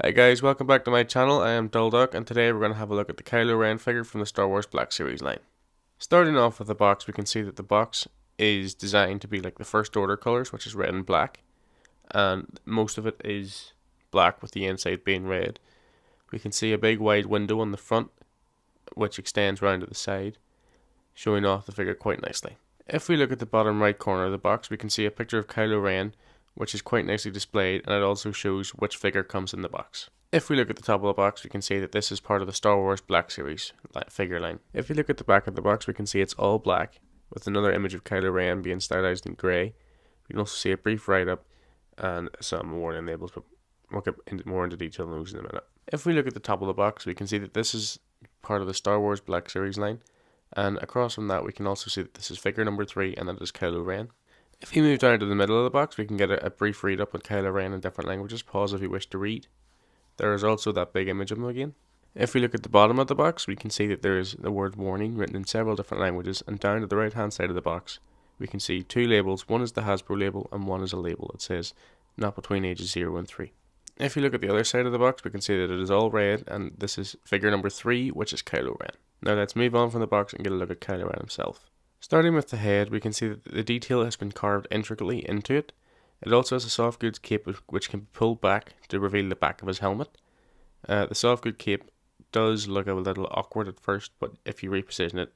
Hi guys, welcome back to my channel. I am Duck, and today we're going to have a look at the Kylo Ren figure from the Star Wars Black Series line. Starting off with the box, we can see that the box is designed to be like the First Order colors, which is red and black, and most of it is black with the inside being red. We can see a big wide window on the front, which extends round to the side, showing off the figure quite nicely. If we look at the bottom right corner of the box, we can see a picture of Kylo Ren, which is quite nicely displayed, and it also shows which figure comes in the box. If we look at the top of the box, we can see that this is part of the Star Wars Black Series figure line. If we look at the back of the box, we can see it's all black, with another image of Kylo Ren being stylized in grey. We can also see a brief write-up and some warning labels, but we'll get more into detail on those in a minute. If we look at the top of the box, we can see that this is part of the Star Wars Black Series line, and across from that we can also see that this is figure number 3, and that is Kylo Ren. If you move down to the middle of the box, we can get a brief read up on Kylo Ren in different languages. Pause if you wish to read. There is also that big image of him again. If we look at the bottom of the box, we can see that there is the word warning written in several different languages, and down to the right hand side of the box we can see two labels. One is the Hasbro label and one is a label that says not between ages 0 and 3. If you look at the other side of the box, we can see that it is all red, and this is figure number 3, which is Kylo Ren. Now let's move on from the box and get a look at Kylo Ren himself. Starting with the head, we can see that the detail has been carved intricately into it. It also has a soft goods cape which can be pulled back to reveal the back of his helmet. The soft goods cape does look a little awkward at first, but if you reposition it,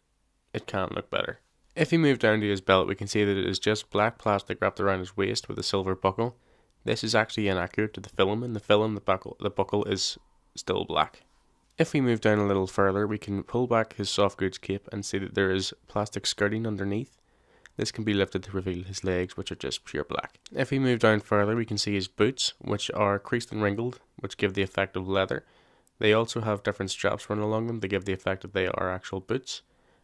it can look better. If you move down to his belt, we can see that it is just black plastic wrapped around his waist with a silver buckle. This is actually inaccurate to the film. In the film, the buckle is still black. If we move down a little further, we can pull back his soft goods cape and see that there is plastic skirting underneath. This can be lifted to reveal his legs, which are just pure black. If we move down further, we can see his boots, which are creased and wrinkled, which give the effect of leather. They also have different straps running along them to give the effect that they are actual boots,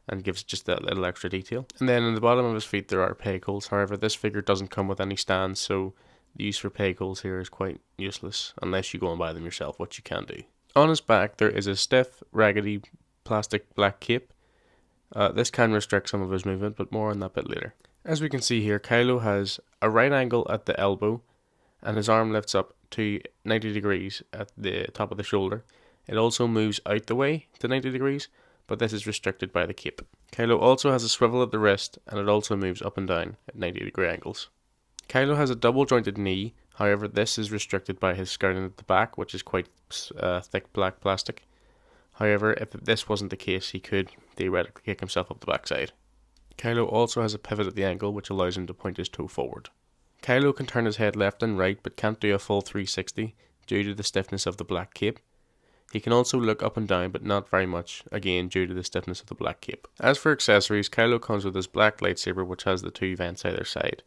and gives just that little extra detail. And then in the bottom of his feet there are peg holes. However, this figure doesn't come with any stands, so the use for peg holes here is quite useless, unless you go and buy them yourself, which you can do. On his back there is a stiff, raggedy, plastic black cape. This can restrict some of his movement, but more on that bit later. As we can see here, Kylo has a right angle at the elbow, and his arm lifts up to 90 degrees at the top of the shoulder. It also moves out the way to 90 degrees, but this is restricted by the cape. Kylo also has a swivel at the wrist, and it also moves up and down at 90 degree angles. Kylo has a double jointed knee. However, this is restricted by his skirting at the back, which is quite thick black plastic. However, if this wasn't the case, he could theoretically kick himself up the backside. Kylo also has a pivot at the ankle, which allows him to point his toe forward. Kylo can turn his head left and right, but can't do a full 360 due to the stiffness of the black cape. He can also look up and down, but not very much, again due to the stiffness of the black cape. As for accessories, Kylo comes with his black lightsaber, which has the two vents either side.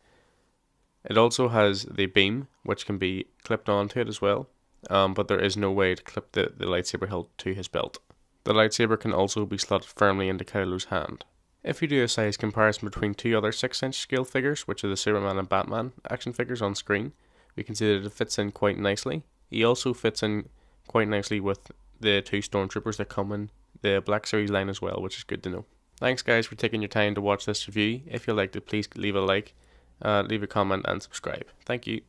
It also has the beam, which can be clipped onto it as well, but there is no way to clip the lightsaber hilt to his belt. The lightsaber can also be slotted firmly into Kylo's hand. If you do a size comparison between two other 6-inch scale figures, which are the Superman and Batman action figures on screen, we can see that it fits in quite nicely. He also fits in quite nicely with the two stormtroopers that come in the Black Series line as well, which is good to know. Thanks guys for taking your time to watch this review. If you liked it, please leave a like. Leave a comment and subscribe. Thank you.